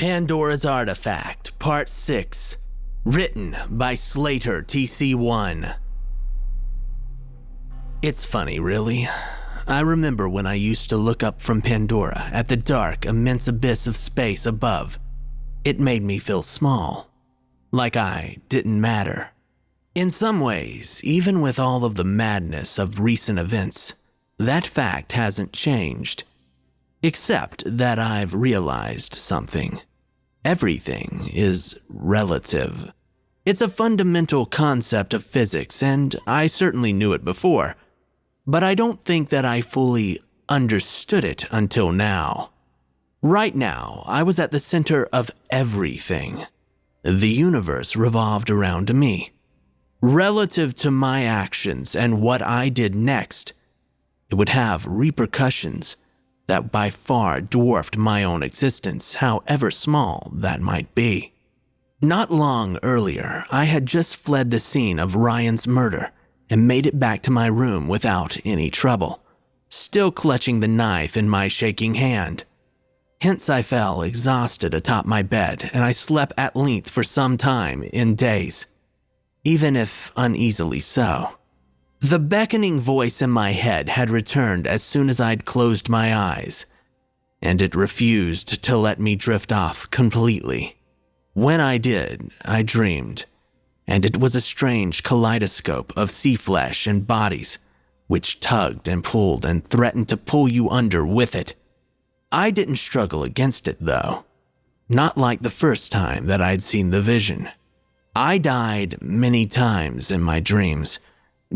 Pandora's Artifact, Part 6, written by Slater TC1. It's funny, really. I remember when I used to look up from Pandora at the dark, immense abyss of space above. It made me feel small, like I didn't matter. In some ways, even with all of the madness of recent events, that fact hasn't changed. Except that I've realized something. Everything is relative. It's a fundamental concept of physics, and I certainly knew it before, but I don't think that I fully understood it until now. Right now, I was at the center of everything. The universe revolved around me. Relative to my actions and what I did next, it would have repercussions that by far dwarfed my own existence, however small that might be. Not long earlier, I had just fled the scene of Ryan's murder and made it back to my room without any trouble, still clutching the knife in my shaking hand. Hence I fell exhausted atop my bed, and I slept at length for some time in days, even if uneasily so. The beckoning voice in my head had returned as soon as I'd closed my eyes, and it refused to let me drift off completely. When I did, I dreamed, and it was a strange kaleidoscope of sea flesh and bodies, which tugged and pulled and threatened to pull you under with it. I didn't struggle against it, though. Not like the first time that I'd seen the vision. I died many times in my dreams,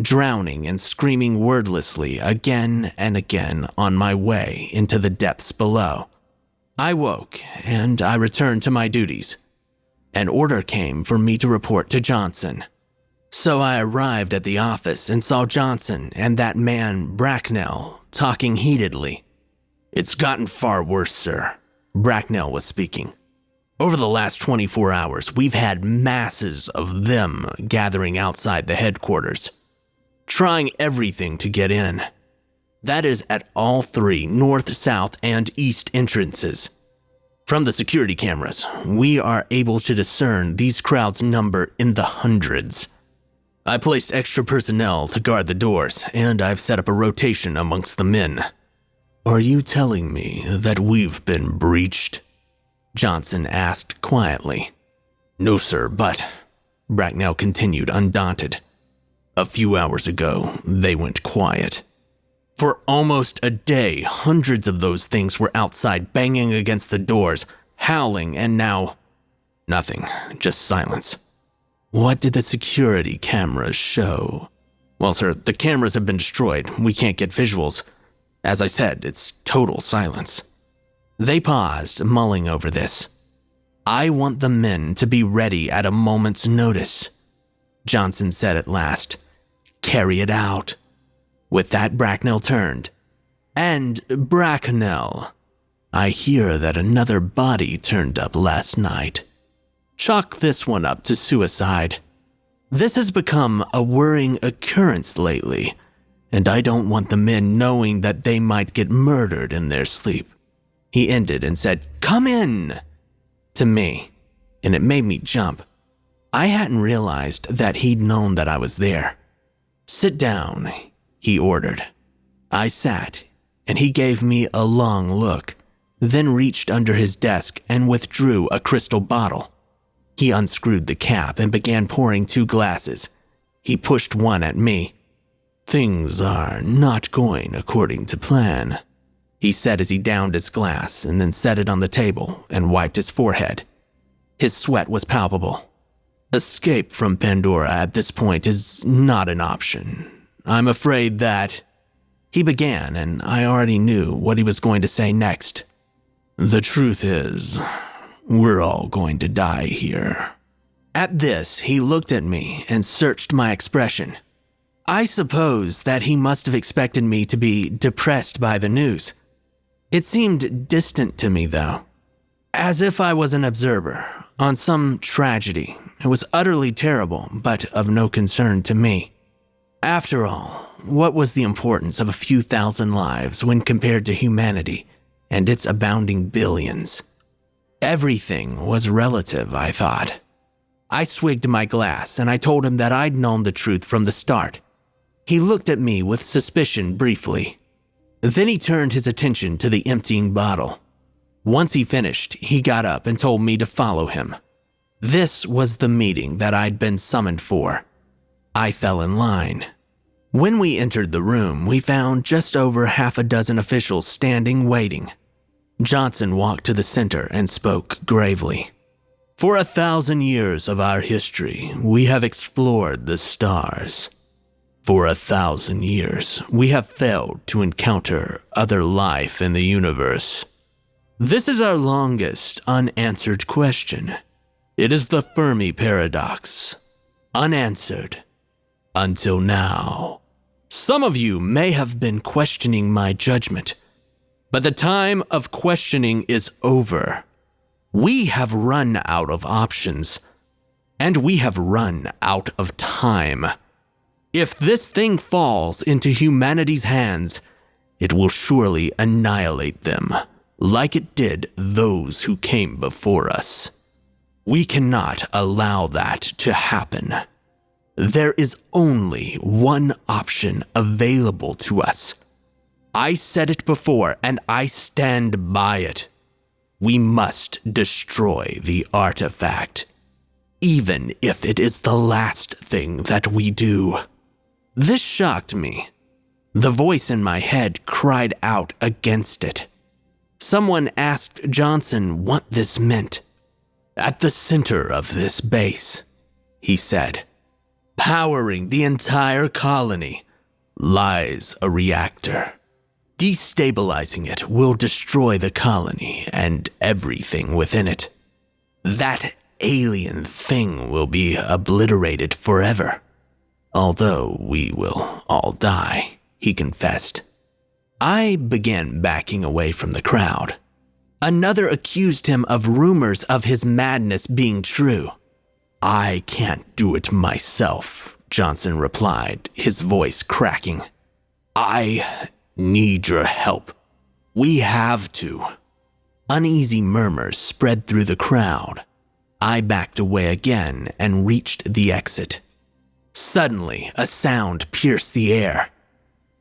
drowning and screaming wordlessly again and again on my way into the depths below. I woke, and I returned to my duties. An order came for me to report to Johnson. So I arrived at the office and saw Johnson and that man, Bracknell, talking heatedly. "It's gotten far worse, sir," Bracknell was speaking. "Over the last 24 hours, we've had masses of them gathering outside the headquarters, trying everything to get in. That is at all three north, south, and east entrances. From the security cameras, we are able to discern these crowds number in the hundreds. I placed extra personnel to guard the doors, and I've set up a rotation amongst the men." "Are you telling me that we've been breached?" Johnson asked quietly. "No, sir, but," Bracknell continued undaunted, "a few hours ago, they went quiet. For almost a day, hundreds of those things were outside banging against the doors, howling, and now nothing, just silence." "What did the security cameras show?" "Well, sir, the cameras have been destroyed. We can't get visuals. As I said, it's total silence." They paused, mulling over this. "I want the men to be ready at a moment's notice," Johnson said at last. "Carry it out." With that, Bracknell turned. "And Bracknell, I hear that another body turned up last night. Chalk this one up to suicide. This has become a worrying occurrence lately, and I don't want the men knowing that they might get murdered in their sleep." He ended and said, "Come in," to me, and it made me jump. I hadn't realized that he'd known that I was there. "Sit down," he ordered. I sat, and he gave me a long look, then reached under his desk and withdrew a crystal bottle. He unscrewed the cap and began pouring 2 glasses. He pushed one at me. "Things are not going according to plan," he said as he downed his glass and then set it on the table and wiped his forehead. His sweat was palpable. "Escape from Pandora at this point is not an option. I'm afraid that—" He began, and I already knew what he was going to say next. "The truth is, we're all going to die here." At this, he looked at me and searched my expression. I suppose that he must have expected me to be depressed by the news. It seemed distant to me, though, as if I was an observer on some tragedy. It was utterly terrible, but of no concern to me. After all, what was the importance of a few thousand lives when compared to humanity and its abounding billions? Everything was relative, I thought. I swigged my glass and I told him that I'd known the truth from the start. He looked at me with suspicion briefly. Then he turned his attention to the emptying bottle. Once he finished, he got up and told me to follow him. This was the meeting that I'd been summoned for. I fell in line. When we entered the room, we found just over half a dozen officials standing waiting. Johnson walked to the center and spoke gravely. For 1,000 years of our history, we have explored the stars. For 1,000 years, we have failed to encounter other life in the universe. This is our longest unanswered question. It is the Fermi paradox. Unanswered. Until now. Some of you may have been questioning my judgment, but the time of questioning is over. We have run out of options, and we have run out of time. If this thing falls into humanity's hands, it will surely annihilate them, like it did those who came before us. We cannot allow that to happen. There is only one option available to us. I said it before, and I stand by it. We must destroy the artifact, even if it is the last thing that we do. This shocked me. The voice in my head cried out against it. Someone asked Johnson what this meant. At the center of this base, he said, powering the entire colony, lies a reactor. Destabilizing it will destroy the colony and everything within it. That alien thing will be obliterated forever. Although we will all die, he confessed. I began backing away from the crowd. Another accused him of rumors of his madness being true. I can't do it myself, Johnson replied, his voice cracking. I need your help. We have to. Uneasy murmurs spread through the crowd. I backed away again and reached the exit. Suddenly, a sound pierced the air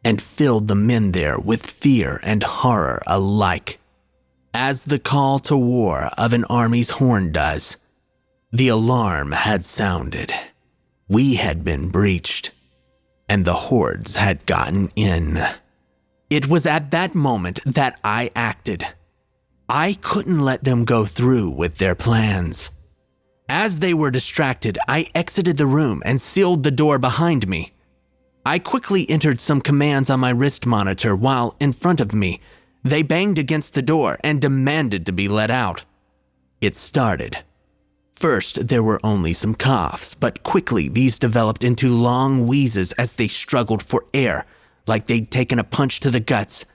and filled the men there with fear and horror alike. As the call to war of an army's horn does, the alarm had sounded. We had been breached, and the hordes had gotten in. It was at that moment that I acted. I couldn't let them go through with their plans. As they were distracted, I exited the room and sealed the door behind me. I quickly entered some commands on my wrist monitor while, in front of me, they banged against the door and demanded to be let out. It started. First, there were only some coughs, but quickly these developed into long wheezes as they struggled for air, like they'd taken a punch to the guts,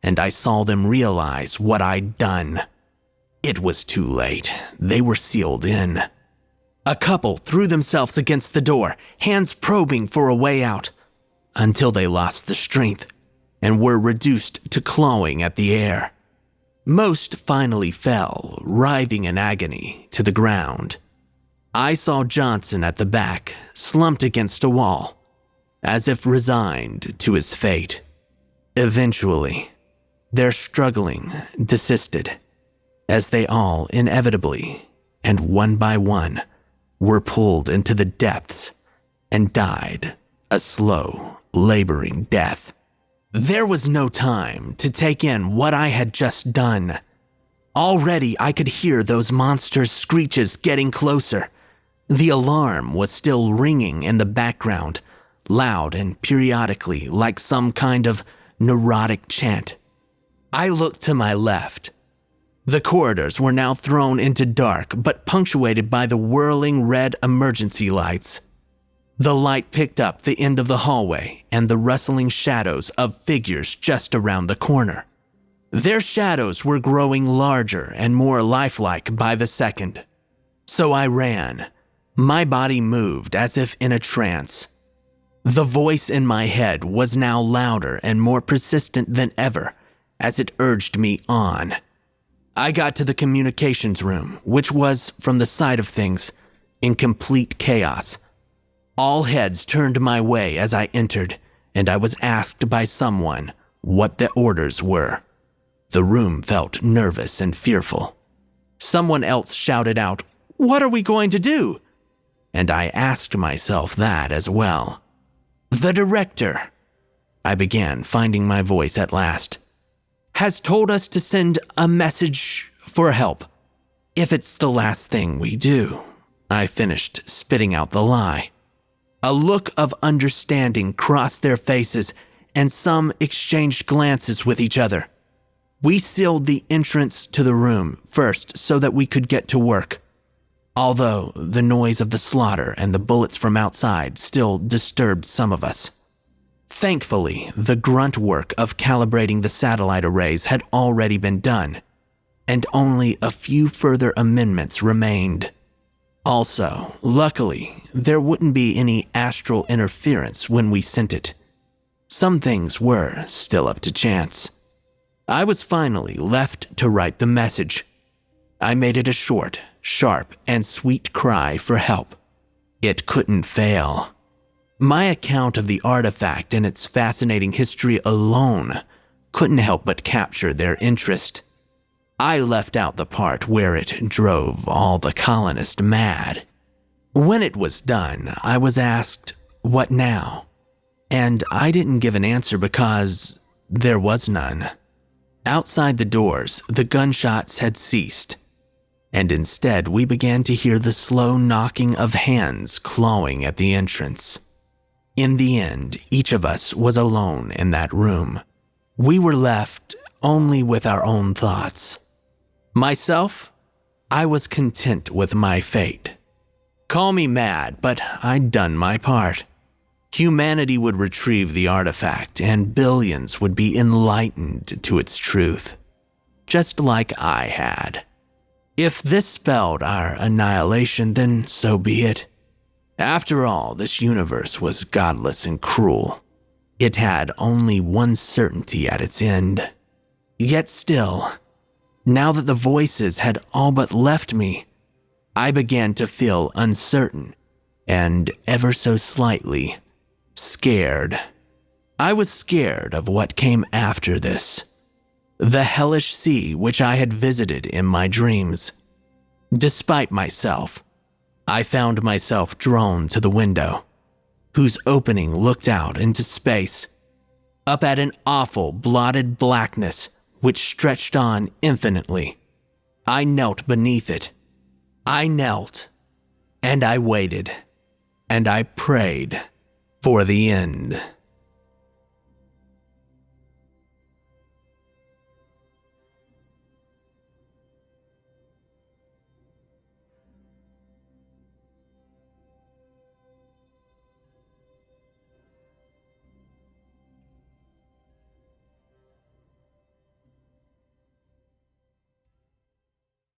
and I saw them realize what I'd done. It was too late. They were sealed in. A couple threw themselves against the door, hands probing for a way out, until they lost the strength and were reduced to clawing at the air. Most finally fell, writhing in agony, to the ground. I saw Johnson at the back, slumped against a wall, as if resigned to his fate. Eventually, their struggling desisted, as they all inevitably, and one by one, were pulled into the depths and died a slow, laboring death. There was no time to take in what I had just done. Already I could hear those monsters' screeches getting closer. The alarm was still ringing in the background, loud and periodically like some kind of neurotic chant. I looked to my left. The corridors were now thrown into dark, but punctuated by the whirling red emergency lights. The light picked up the end of the hallway and the rustling shadows of figures just around the corner. Their shadows were growing larger and more lifelike by the second. So I ran. My body moved as if in a trance. The voice in my head was now louder and more persistent than ever as it urged me on. I got to the communications room, which was, from the side of things, in complete chaos. All heads turned my way as I entered, and I was asked by someone what the orders were. The room felt nervous and fearful. Someone else shouted out, "What are we going to do?" And I asked myself that as well. "The director," I began, finding my voice at last, "has told us to send a message for help. If it's the last thing we do," I finished, spitting out the lie. A look of understanding crossed their faces, and some exchanged glances with each other. We sealed the entrance to the room first so that we could get to work, although the noise of the slaughter and the bullets from outside still disturbed some of us. Thankfully, the grunt work of calibrating the satellite arrays had already been done, and only a few further amendments remained. Also, luckily, there wouldn't be any astral interference when we sent it. Some things were still up to chance. I was finally left to write the message. I made it a short, sharp, and sweet cry for help. It couldn't fail. My account of the artifact and its fascinating history alone couldn't help but capture their interest. I left out the part where it drove all the colonists mad. When it was done, I was asked, "What now?" And I didn't give an answer because there was none. Outside the doors, the gunshots had ceased, and instead we began to hear the slow knocking of hands clawing at the entrance. In the end, each of us was alone in that room. We were left only with our own thoughts. Myself, I was content with my fate. Call me mad, but I'd done my part. Humanity would retrieve the artifact, and billions would be enlightened to its truth, just like I had. If this spelled our annihilation, then so be it. After all, this universe was godless and cruel. It had only one certainty at its end. Yet still, now that the voices had all but left me, I began to feel uncertain and ever so slightly scared. I was scared of what came after this. The hellish sea which I had visited in my dreams. Despite myself, I found myself drawn to the window, whose opening looked out into space, up at an awful blotted blackness which stretched on infinitely. I knelt beneath it. I knelt, and I waited, and I prayed for the end.